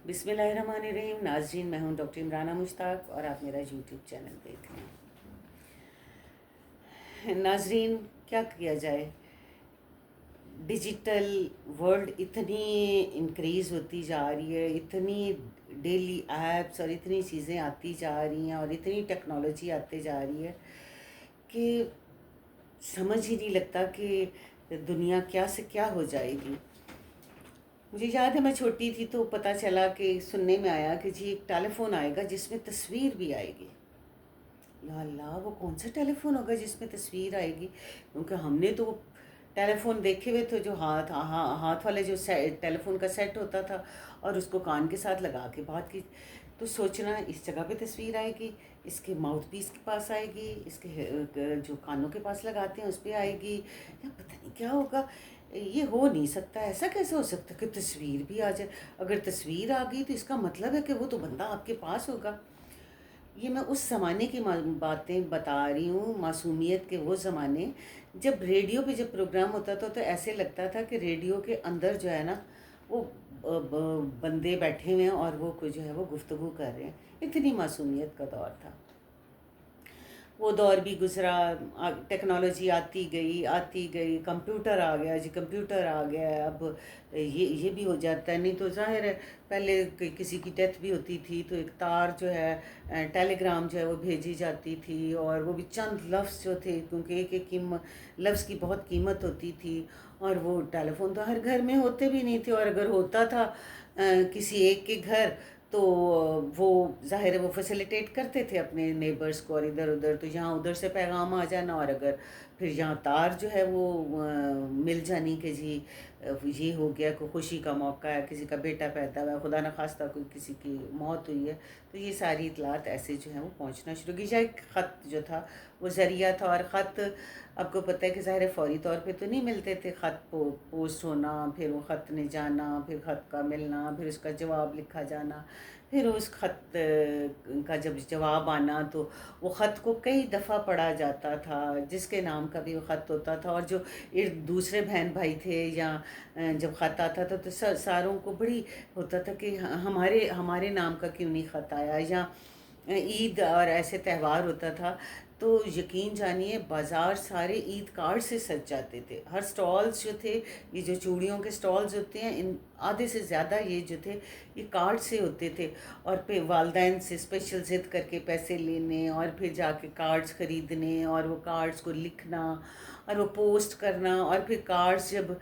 بسم اللہ الرحمن الرحیم. ناظرین، میں ہوں ڈاکٹر عمرانہ مشتاق اور آپ میرا یوٹیوب چینل دیکھ رہے ہیں. ناظرین، کیا کیا جائے؟ ڈیجیٹل ورلڈ اتنی انکریز ہوتی جا رہی ہے، اتنی ڈیلی ایپس اور اتنی چیزیں آتی جا رہی ہیں اور اتنی ٹیکنالوجی آتے جا رہی ہے کہ سمجھ ہی نہیں لگتا کہ دنیا کیا سے کیا ہو جائے گی. مجھے یاد ہے میں چھوٹی تھی تو پتہ چلا کہ سننے میں آیا کہ جی ایک ٹیلی فون آئے گا جس میں تصویر بھی آئے گی. یا اللہ، وہ کون سا ٹیلی فون ہوگا جس میں تصویر آئے گی؟ کیونکہ ہم نے تو ٹیلی فون دیکھے ہوئے تھے جو ہاتھ والے جو ٹیلی فون کا سیٹ ہوتا تھا اور اس کو کان کے ساتھ لگا کے بات کی. تو سوچنا اس جگہ پہ تصویر آئے گی، اس کے ماؤتھ پیس کے پاس آئے گی، اس کے جو کانوں کے پاس لگاتے ہیں اس پہ آئے گی، یا پتہ نہیں کیا ہوگا. یہ ہو نہیں سکتا. ایسا کیسے ہو سکتا کہ تصویر بھی آ جائے؟ اگر تصویر آ گئی تو اس کا مطلب ہے کہ وہ تو بندہ آپ کے پاس ہوگا. یہ میں اس زمانے کی باتیں بتا رہی ہوں، معصومیت کے وہ زمانے جب ریڈیو پہ جب پروگرام ہوتا تھا تو ایسے لگتا تھا کہ ریڈیو کے اندر جو ہے نا وہ بندے بیٹھے ہوئے ہیں اور وہ جو ہے وہ گفتگو کر رہے ہیں. اتنی معصومیت کا دور تھا. وہ دور بھی گزرا. ٹیکنالوجی آتی گئی. کمپیوٹر آ گیا جی، کمپیوٹر آ گیا. اب یہ بھی ہو جاتا ہے. نہیں تو ظاہر ہے پہلے کسی کی ڈیتھ بھی ہوتی تھی تو ایک تار جو ہے ٹیلی گرام جو ہے وہ بھیجی جاتی تھی، اور وہ بھی چند لفظ جو تھے، کیونکہ ایک ایک لفظ کی بہت قیمت ہوتی تھی. اور وہ ٹیلی فون تو ہر گھر میں ہوتے بھی نہیں تھے، اور اگر ہوتا تھا کسی ایک کے گھر تو وہ ظاہر ہے وہ فیسیلیٹیٹ کرتے تھے اپنے نیبرز کو اور ادھر ادھر، تو یہاں ادھر سے پیغام آ جانا، اور اگر پھر یہاں تار جو ہے وہ مل جانی کہ جی یہ ہو گیا، کوئی خوشی کا موقع ہے، کسی کا بیٹا پیدا ہوا ہے، خدا نخواستہ کوئی کسی کی موت ہوئی ہے، تو یہ ساری اطلاعات ایسے جو ہیں وہ پہنچنا شروع کی. یا ایک خط جو تھا وہ ذریعہ تھا، اور خط آپ کو پتہ ہے کہ ظاہر فوری طور پہ تو نہیں ملتے تھے. خط پوسٹ ہونا، پھر وہ خط نے جانا، پھر خط کا ملنا، پھر اس کا جواب لکھا جانا، پھر اس خط کا جب جواب آنا تو وہ خط کو کئی دفعہ پڑھا جاتا تھا، جس کے نام کا بھی وہ خط ہوتا تھا. اور جو دوسرے بہن بھائی تھے یا جب خط آتا تھا تو ساروں کو بڑی ہوتا تھا کہ ہمارے نام کا کیوں نہیں خط آیا. یا عید اور ایسے تہوار ہوتا تھا تو یقین جانیے بازار سارے عید کارڈ سے سج جاتے تھے. ہر سٹالز جو تھے، یہ جو چوڑیوں کے سٹالز ہوتے ہیں، ان آدھے سے زیادہ یہ جو تھے یہ کارڈ سے ہوتے تھے. اور پھر والدین سے اسپیشل ضد کر کے پیسے لینے، اور پھر جا کے کارڈز خریدنے، اور وہ کارڈز کو لکھنا اور وہ پوسٹ کرنا، اور پھر کارڈز جب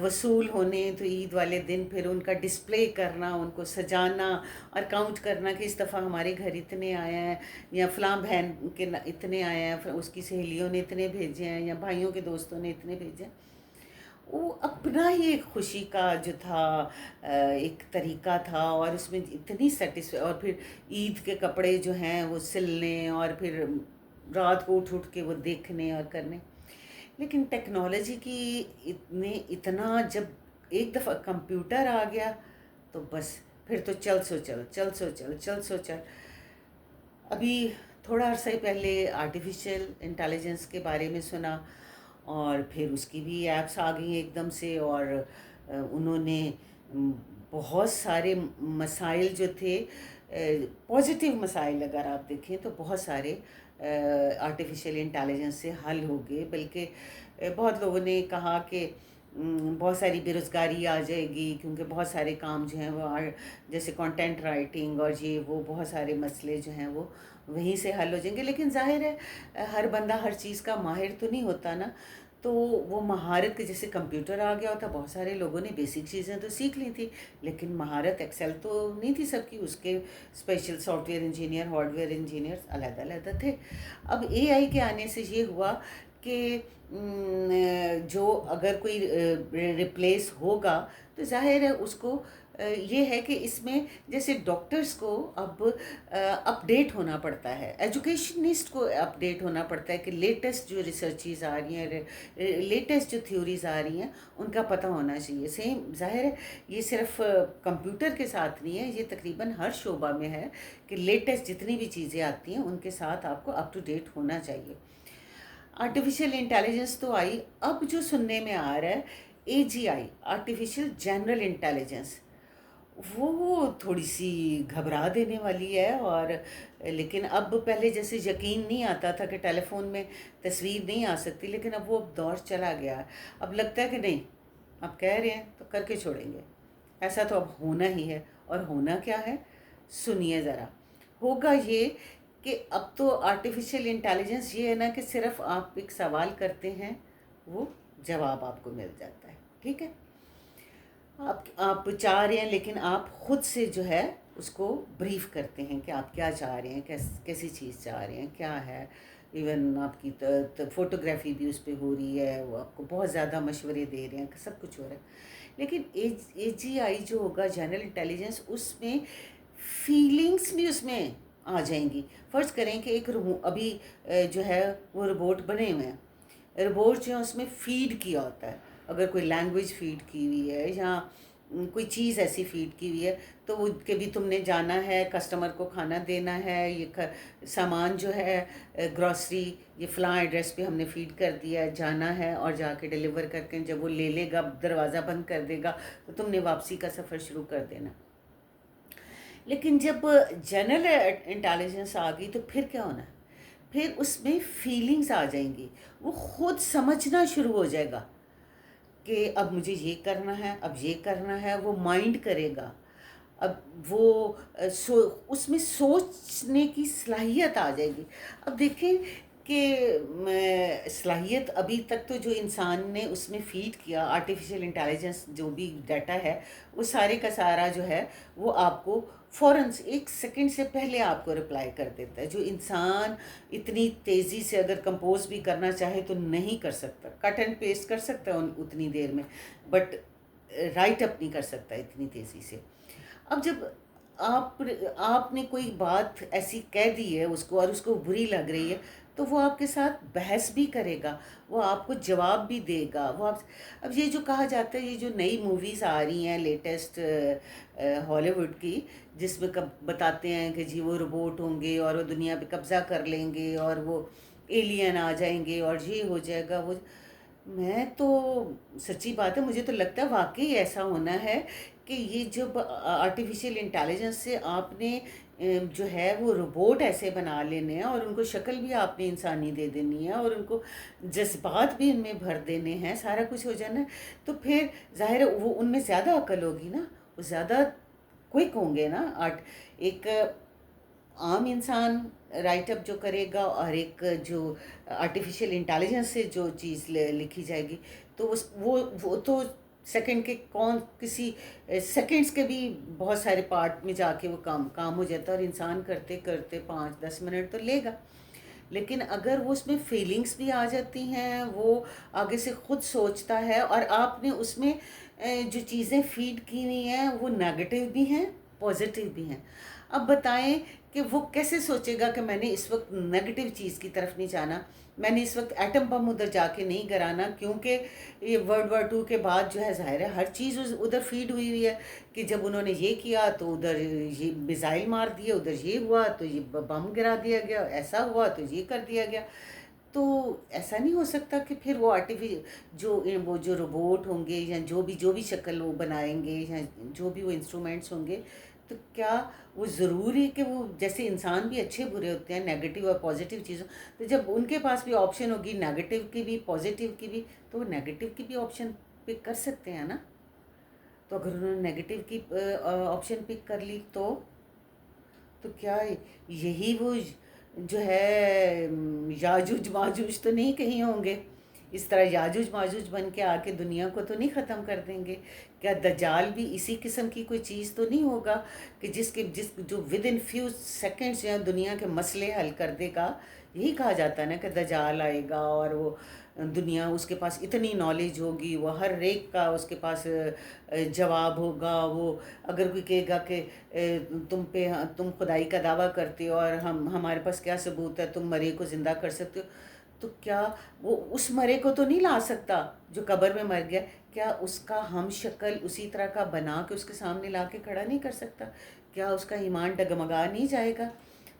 وصول ہونے تو عید والے دن پھر ان کا ڈسپلے کرنا، ان کو سجانا اور کاؤنٹ کرنا کہ اس دفعہ ہمارے گھر اتنے آئے ہیں، یا فلاں بہن کے اتنے آئے ہیں، اس کی سہیلیوں نے اتنے بھیجے ہیں، یا بھائیوں کے دوستوں نے اتنے بھیجے ہیں. وہ اپنا ہی ایک خوشی کا جو تھا ایک طریقہ تھا، اور اس میں اتنی اور پھر عید کے کپڑے جو ہیں وہ سلنے، اور پھر رات کو اٹھ کے وہ دیکھنے اور کرنے. لیکن ٹیکنالوجی کی اتنا جب ایک دفعہ کمپیوٹر آ گیا تو بس پھر تو چل سو چل چل سو چل چل سو چل. ابھی تھوڑا عرصہ پہلے آرٹیفیشیل انٹیلیجنس کے بارے میں سنا، اور پھر اس کی بھی ایپس آ گئی ایک دم سے، اور انہوں نے بہت سارے مسائل جو تھے، پازیٹیو مسائل اگر آپ دیکھیں تو بہت سارے آرٹیفیشیل انٹیلیجنس سے حل ہو گئے. بلکہ بہت لوگوں نے کہا کہ بہت ساری بے روزگاری آ جائے گی، کیونکہ بہت سارے کام جو ہیں وہ جیسے کانٹینٹ رائٹنگ اور یہ وہ بہت سارے مسئلے جو ہیں وہ وہیں سے حل ہو جائیں گے. لیکن ظاہر ہے ہر بندہ ہر چیز کا ماہر تو نہیں ہوتا نا. تو وہ مہارت کے جیسے کمپیوٹر آ گیا ہوتا، بہت سارے لوگوں نے بیسک چیزیں تو سیکھ لی تھی، لیکن مہارت ایکسل تو نہیں تھی سب کی. اس کے special soft where engineer, hard where engineer علیحدہ علیحدہ تھے. اب اے آئی کے آنے سے یہ ہوا کہ جو اگر کوئی ریپلیس ہوگا تو ظاہر ہے اس کو یہ ہے کہ اس میں جیسے ڈاکٹرز کو اب اپڈیٹ ہونا پڑتا ہے، ایجوکیشنسٹ کو اپڈیٹ ہونا پڑتا ہے کہ لیٹسٹ جو ریسرچز آ رہی ہیں، لیٹسٹ جو تھیوریز آ رہی ہیں ان کا پتہ ہونا چاہیے. سیم ظاہر ہے یہ صرف کمپیوٹر کے ساتھ نہیں ہے، یہ تقریباً ہر شعبہ میں ہے کہ لیٹسٹ جتنی بھی چیزیں آتی ہیں ان کے ساتھ آپ کو اپ ٹو ڈیٹ ہونا چاہیے. آرٹیفیشیل انٹیلیجنس تو آئی. اب جو سننے میں آ رہا ہے AGI، آرٹیفیشیل جنرل انٹیلیجنس، وہ تھوڑی سی گھبرا دینے والی ہے، اور لیکن اب پہلے جیسے یقین نہیں آتا تھا کہ ٹیلی فون میں تصویر نہیں آ سکتی، لیکن اب وہ دور چلا گیا ہے۔ اب لگتا ہے کہ نہیں، اب کہہ رہے ہیں تو کر کے چھوڑیں گے، ایسا تو اب ہونا ہی ہے۔ اور ہونا کیا ہے؟ سنیے ذرا، ہوگا یہ کہ اب تو آرٹیفیشیل انٹیلیجنس یہ ہے نا کہ صرف آپ ایک سوال کرتے ہیں، وہ جواب آپ کو مل جاتا ہے، ٹھیک ہے؟ اب آپ چاہ رہے ہیں لیکن آپ خود سے جو ہے اس کو بریف کرتے ہیں کہ آپ کیا چاہ رہے ہیں، کیسی چیز چاہ رہے ہیں، کیا ہے۔ ایون آپ کی فوٹوگرافی بھی اس پہ ہو رہی ہے، وہ آپ کو بہت زیادہ مشورے دے رہے ہیں، سب کچھ ہو رہا ہے۔ لیکن اے جی آئی جو ہوگا، جنرل انٹیلیجنس، اس میں فیلنگس بھی اس میں آ جائیں گی۔ فرض کریں کہ ایک ابھی جو ہے وہ روبوٹ بنے ہوئے ہیں، روبوٹ جو ہے اس میں فیڈ کیا ہوتا ہے، اگر کوئی لینگویج فیڈ کی ہوئی ہے یا کوئی چیز ایسی فیڈ کی ہوئی ہے، تو وہ کہ بھی تم نے جانا ہے کسٹمر کو کھانا دینا ہے، یہ سامان جو ہے گروسری یہ فلاں ایڈریس پہ ہم نے فیڈ کر دیا ہے، جانا ہے اور جا کے ڈیلیور کر کے جب وہ لے لے گا، دروازہ بند کر دے گا، تو تم نے واپسی کا سفر شروع کر دینا۔ لیکن جب جنرل انٹیلیجنس آ گئی تو پھر کیا ہونا ہے؟ پھر اس میں فیلنگز آ جائیں گی، وہ خود سمجھنا شروع ہو جائے گا کہ اب مجھے یہ کرنا ہے، اب یہ کرنا ہے، وہ مائنڈ کرے گا۔ اب وہ اس میں سوچنے کی صلاحیت آ جائے گی۔ اب دیکھیں کہ صلاحیت ابھی تک تو جو انسان نے اس میں فیڈ کیا، آرٹیفیشیل انٹیلیجنس جو بھی ڈیٹا ہے، وہ سارے کا سارا جو ہے وہ آپ کو فوراً ایک سیکنڈ سے پہلے آپ کو رپلائی کر دیتا ہے، جو انسان اتنی تیزی سے اگر کمپوز بھی کرنا چاہے تو نہیں کر سکتا۔ کٹ اینڈ پیسٹ کر سکتا ہے اتنی دیر میں، بٹ رائٹ اپ نہیں کر سکتا اتنی تیزی سے۔ اب جب آپ نے کوئی بات ایسی کہہ دی ہے اس کو اور اس کو بری لگ رہی ہے، تو وہ آپ کے ساتھ بحث بھی کرے گا، وہ آپ کو جواب بھی دے گا۔ اب یہ جو کہا جاتا ہے، یہ جو نئی موویز آ رہی ہیں لیٹسٹ ہالی ووڈ کی، جس میں بتاتے ہیں کہ جی وہ روبوٹ ہوں گے اور وہ دنیا پہ قبضہ کر لیں گے اور وہ ایلین آ جائیں گے اور یہ ہو جائے گا وہ، میں تو سچی بات ہے، مجھے تو لگتا ہے واقعی ایسا ہونا ہے کہ یہ جب آرٹیفیشیل انٹیلیجنس سے آپ نے جو ہے وہ روبوٹ ایسے بنا لینے ہیں اور ان کو شکل بھی آپ نے انسانی دے دینی ہے اور ان کو جذبات بھی ان میں بھر دینے ہیں، سارا کچھ ہو جانا ہے، تو پھر ظاہر ہے وہ ان میں زیادہ عقل ہوگی نا، وہ زیادہ کوئک ہوں گے نا۔ ایک عام انسان رائٹ اپ جو کرے گا اور ایک جو آرٹیفیشیل انٹیلیجنس سے جو چیز لکھی جائے گی، تو وہ تو سیکنڈ کے کسی سیکنڈز کے بھی بہت سارے پارٹ میں جا کے وہ کام ہو جاتا ہے، اور انسان کرتے کرتے 5-10 منٹ تو لے گا۔ لیکن اگر وہ اس میں فیلنگز بھی آ جاتی ہیں، وہ آگے سے خود سوچتا ہے، اور آپ نے اس میں جو چیزیں فیڈ کی ہوئی ہیں وہ نیگیٹو بھی ہیں، پازیٹیو بھی ہیں، اب بتائیں کہ وہ کیسے سوچے گا کہ میں نے اس وقت نیگیٹو چیز کی طرف نہیں جانا، میں نے اس وقت ایٹم بم ادھر جا کے نہیں گرانا، کیونکہ یہ World War II کے بعد جو ہے ظاہر ہے ہر چیز ادھر فیڈ ہوئی ہوئی ہے کہ جب انہوں نے یہ کیا تو ادھر یہ میزائل مار دیے، ادھر یہ ہوا تو یہ بم گرا دیا گیا، ایسا ہوا تو یہ کر دیا گیا۔ تو ایسا نہیں ہو سکتا کہ پھر وہ جو روبوٹ ہوں گے یا جو بھی شکل وہ بنائیں گے یا جو بھی وہ انسٹرومنٹس ہوں گے، تو کیا وہ ضروری کہ وہ جیسے انسان بھی اچھے برے ہوتے ہیں، نیگیٹو اور پازیٹیو چیزوں، تو جب ان کے پاس بھی آپشن ہوگی نیگیٹو کی بھی پازیٹیو کی بھی، تو وہ نیگیٹو کی بھی آپشن پک کر سکتے ہیں نا۔ تو اگر انہوں نے نیگیٹو کی آپشن پک کر لی تو کیا یہی وہ جو ہے یاجوج ماجوج تو نہیں کہیں ہوں گے؟ اس طرح یاجوج ماجوج بن کے آ کے دنیا کو تو نہیں ختم کر دیں گے؟ کیا دجال بھی اسی قسم کی کوئی چیز تو نہیں ہوگا کہ جو ود ان فیو سیکنڈز یا دنیا کے مسئلے حل کر دے گا؟ یہی کہا جاتا ہے نا کہ دجال آئے گا اور وہ دنیا، اس کے پاس اتنی نالج ہوگی، وہ ہر ایک کا اس کے پاس جواب ہوگا۔ وہ اگر کوئی کہے گا کہ تم خدائی کا دعویٰ کرتے ہو اور ہمارے پاس کیا ثبوت ہے تم مرے کو زندہ کر سکتے ہو، تو کیا وہ اس مرے کو تو نہیں لا سکتا جو قبر میں مر گیا؟ کیا اس کا ہم شکل اسی طرح کا بنا کے اس کے سامنے لا کے کھڑا نہیں کر سکتا؟ کیا اس کا ایمان ڈگمگا نہیں جائے گا؟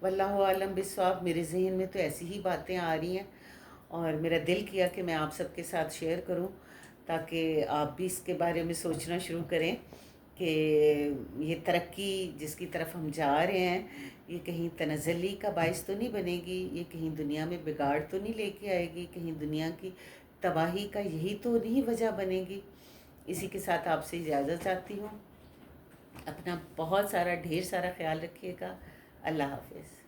واللہ عالم بالصواب۔ میرے ذہن میں تو ایسی ہی باتیں آ رہی ہیں، اور میرا دل کیا کہ میں آپ سب کے ساتھ شیئر کروں تاکہ آپ بھی اس کے بارے میں سوچنا شروع کریں کہ یہ ترقی جس کی طرف ہم جا رہے ہیں یہ کہیں تنزلی کا باعث تو نہیں بنے گی، یہ کہیں دنیا میں بگاڑ تو نہیں لے کے آئے گی، کہیں دنیا کی تباہی کا یہی تو نہیں وجہ بنے گی۔ اسی کے ساتھ آپ سے اجازت چاہتی ہوں، اپنا بہت سارا ڈھیر سارا خیال رکھیے گا۔ اللہ حافظ۔